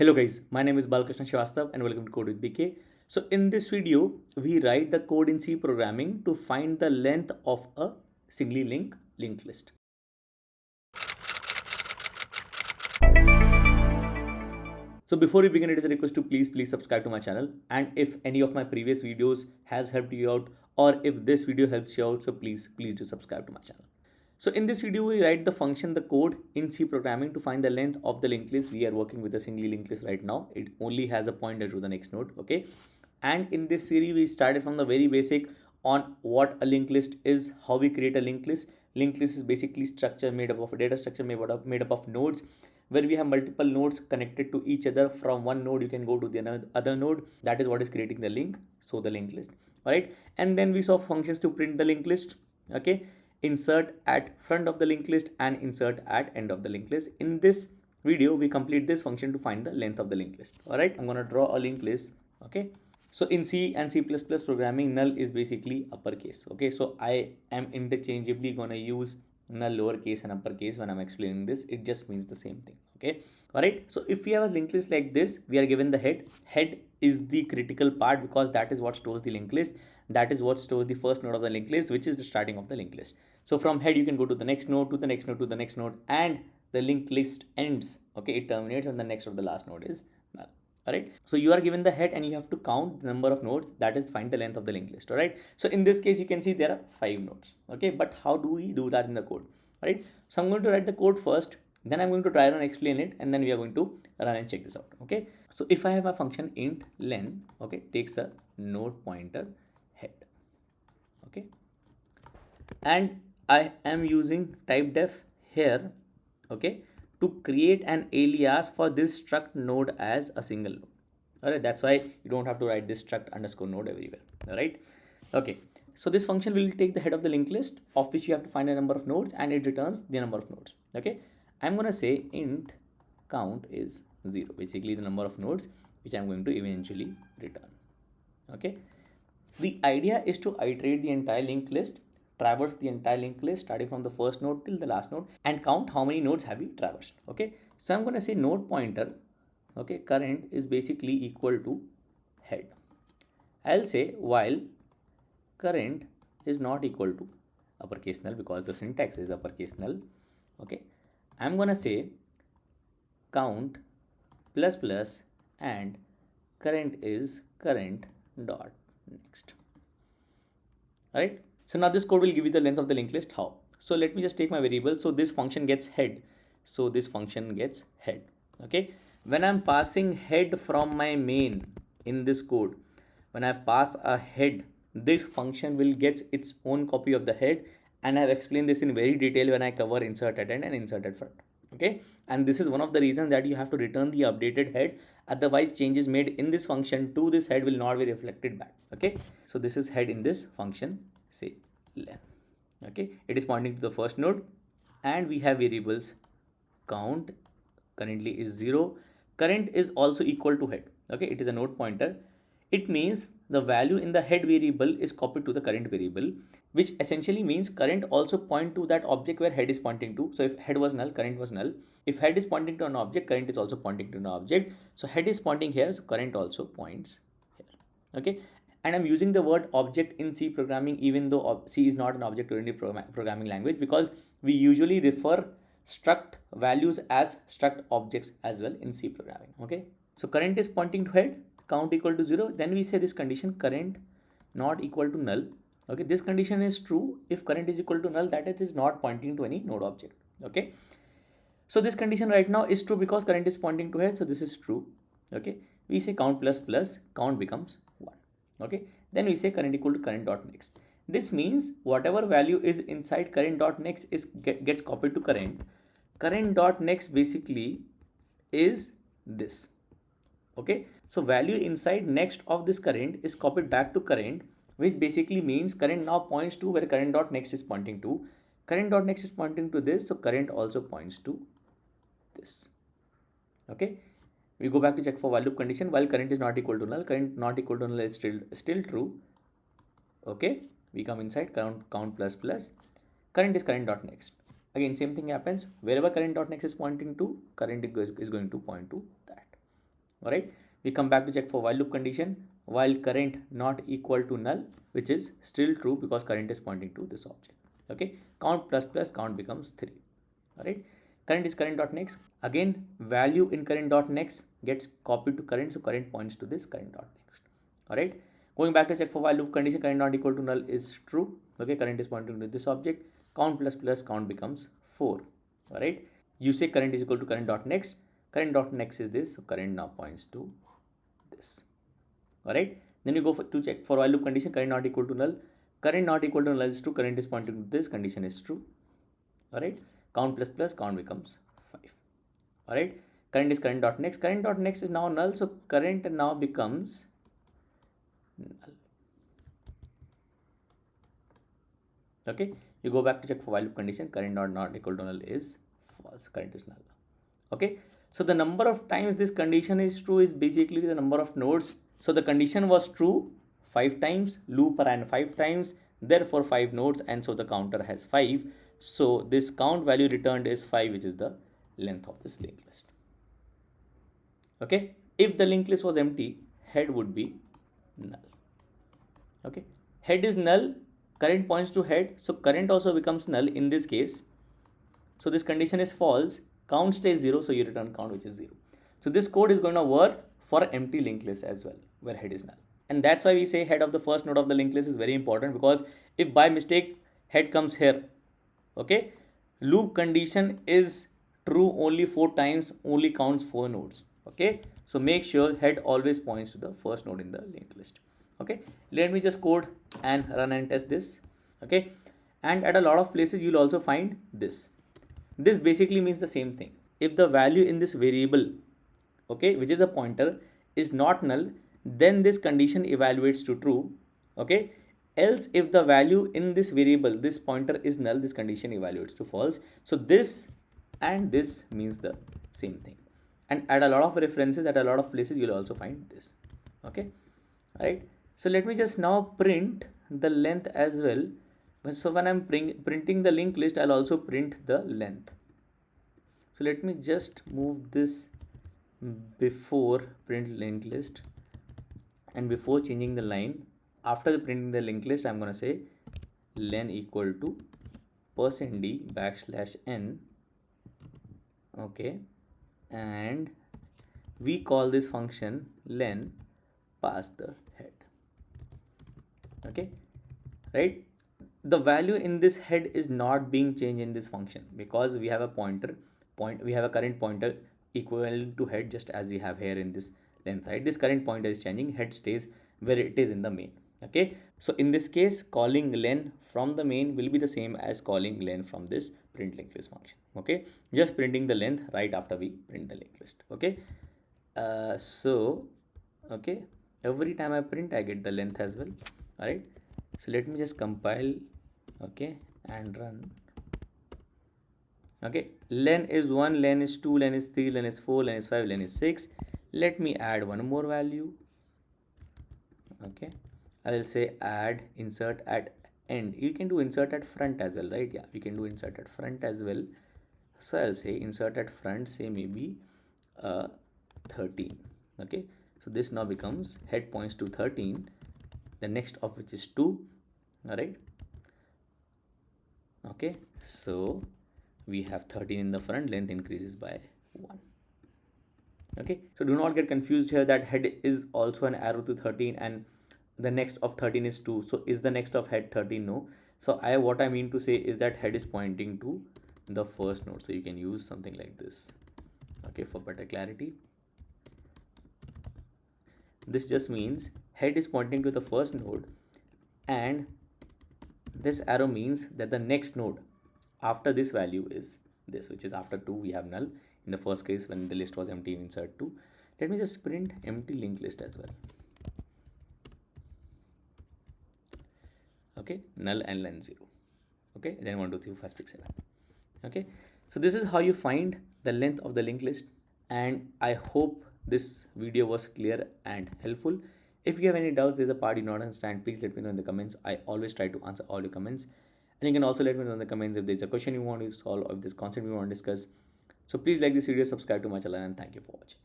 Hello guys, my name is Balkrishna Srivastav and welcome to Code with BK. So in this video, we write the code in C programming to find the length of a singly linked list. So before we begin, it is a request to please subscribe to my channel, and if any of my previous videos has helped you out or if this video helps you out, so please do subscribe to my channel. So in this video, we write the function, the code in C programming to find the length of the linked list. We are working with a singly linked list right now. It only has a pointer to the next node, okay? And in this series, we started from the very basic on what a linked list is, how we create a linked list. Linked list is basically structure made up of a data structure made up of nodes, where we have multiple nodes connected to each other. From one node, you can go to the other node. That is what is creating the link, so the linked list, all right? And then we saw functions to print the linked list, okay? Insert at front of the linked list and insert at end of the linked list. In this video, we complete this function to find the length of the linked list, all right? I'm going to draw a linked list, okay? So in C and C++ programming, null is basically uppercase, okay? So I am interchangeably going to use null lowercase and uppercase when I'm explaining this. It just means the same thing, okay? All right, so if we have a linked list like this, we are given the head is the critical part because that is what stores the linked list. That is what stores the first node of the linked list, which is the starting of the linked list. So from head, you can go to the next node, to the next node, to the next node, and the linked list ends, okay? It terminates and the next or the last node is null. All right, so you are given the head and you have to count the number of nodes, that is find the length of the linked list. All right, so in this case, you can see there are 5 nodes, okay? But how do we do that in the code? All right, so I'm going to write the code first, then I'm going to try and explain it, and then we are going to run and check this out, okay? So if I have a function int len, okay, takes a node pointer head, okay, and I am using type def here, okay, to create an alias for this struct node as a single node. All right, that's why you don't have to write this struct underscore node everywhere. All right, okay, so this function will take the head of the linked list, of which you have to find a number of nodes, and it returns the number of nodes. Okay, I'm going to say int count is 0, basically the number of nodes which I'm going to eventually return. Okay, the idea is to iterate the entire linked list, traverse the entire linked list starting from the first node till the last node, and count how many nodes have we traversed. Okay, so I'm going to say node pointer, okay, current is basically equal to head. I'll say while current is not equal to uppercase null, because the syntax is uppercase null, okay, I'm going to say count plus plus and current is current dot next. All right, so now this code will give you the length of the linked list. How? So let me just take my variable. So this function gets head, so this function gets head. Okay, when I'm passing head from my main in this code, when I pass a head, this function will get its own copy of the head, and I have explained this in very detail when I cover insert at end and insert at front. Okay, and this is one of the reasons that you have to return the updated head, otherwise changes made in this function to this head will not be reflected back. Okay, so this is head in this function, say len. Okay, it is pointing to the first node, and we have variables count currently is 0, current is also equal to head. Okay, it is a node pointer. It means the value in the head variable is copied to the current variable, which essentially means current also point to that object where head is pointing to. So if head was null, current was null. If head is pointing to an object, current is also pointing to an object. So head is pointing here, so current also points here. Okay, and I'm using the word object in C programming, even though C is not an object-oriented programming language, because we usually refer struct values as struct objects as well in C programming. Okay, so current is pointing to head, count equal to 0, then we say this condition current not equal to null. Okay, this condition is true if current is equal to null, that it is not pointing to any node object. Okay, so this condition right now is true because current is pointing to head, so this is true. Okay, we say count plus plus, count becomes 1. Okay, then we say current equal to current dot next. This means whatever value is inside current dot next is gets copied to current. Current dot next basically is this. Okay, so value inside next of this current is copied back to current, which basically means current now points to where current dot next is pointing to. Current dot next is pointing to this, so current also points to this. Okay, we go back to check for while loop condition. While current is not equal to null, current not equal to null is still true. Okay, we come inside count plus plus, current is current dot next. Again, same thing happens wherever current dot next is pointing to, current is going to point to that. All right, we come back to check for while loop condition. While current not equal to null, which is still true because current is pointing to this object. Okay, count plus plus count becomes 3. All right, current is current dot next. Again, value in current dot next gets copied to current, so current points to this current dot next. All right, going back to check for while loop condition, current not equal to null is true. Okay, current is pointing to this object. Count plus plus count becomes 4. All right, you say current is equal to current dot next. Current dot next is this, so current now points to this. All right, then you go to check for while loop condition, current not equal to null. Current not equal to null is true, current is pointing to this, condition is true. All right, count plus plus count becomes 5. All right, current is current dot next. Current dot next is now null, so current now becomes null. Okay, you go back to check for while loop condition, current not equal to null is false, current is null. Okay, so the number of times this condition is true is basically the number of nodes. So the condition was true 5 times, loop ran 5 times, therefore 5 nodes, and so the counter has 5. So this count value returned is 5, which is the length of this linked list. Okay, if the linked list was empty, head would be null. Okay, head is null, current points to head, so current also becomes null in this case. So this condition is false, count stays 0, so you return count, which is 0. So this code is going to work for empty linked list as well, where head is null. And that's why we say head of the first node of the linked list is very important, because if by mistake head comes here, okay, loop condition is true only 4 times, only counts 4 nodes. Okay, so make sure head always points to the first node in the linked list. Okay, let me just code and run and test this. Okay, and at a lot of places you'll also find this. This basically means the same thing. If the value in this variable, okay, which is a pointer, is not null, then this condition evaluates to true. Okay, else if the value in this variable, this pointer, is null, this condition evaluates to false. So this and this means the same thing. And at a lot of references, at a lot of places, you'll also find this. Okay, all right. So let me just now print the length as well. So when I'm printing the linked list, I'll also print the length. So let me just move this before print linked list, and before changing the line, after printing the linked list, I'm going to say len equal to %d \n. Okay, and we call this function len pass the head. Okay, right, the value in this head is not being changed in this function because we have a we have a current pointer equivalent to head, just as we have here in this length, right? This current pointer is changing, head stays where it is in the main. Okay, so in this case, calling len from the main will be the same as calling len from this print linked list function. Okay, just printing the length right after we print the linked list. Okay, okay, every time I print, I get the length as well. All right, so let me just compile, okay, and run. Okay, len is 1, len is 2, len is 3, len is 4, len is 5, len is 6. Let me add one more value. Okay, I will say add insert at end. You can do insert at front as well, right? Yeah, we can do insert at front as well. So I'll say insert at front, say maybe 13. Okay, so this now becomes head points to 13, the next of which is 2. All right, okay, so we have 13 in the front, length increases by 1. Okay, so do not get confused here that head is also an arrow to 13 and the next of 13 is 2. So is the next of head 13? No. So what I mean to say is that head is pointing to the first node, so you can use something like this. Okay, for better clarity, this just means head is pointing to the first node, and this arrow means that the next node after this value is this, which is after 2 we have null. In the first case, when the list was empty, insert 2. Let me just print empty linked list as well. Okay, null and len 0. Okay, then 1 2 3 4 5 6 7. Okay, so this is how you find the length of the linked list, and I hope this video was clear and helpful. If you have any doubts, there's a part you don't understand, please let me know in the comments. I always try to answer all your comments, and you can also let me know in the comments if there's a question you want to solve or if there's concept you want to discuss. So please like this video, subscribe to my channel, and thank you for watching.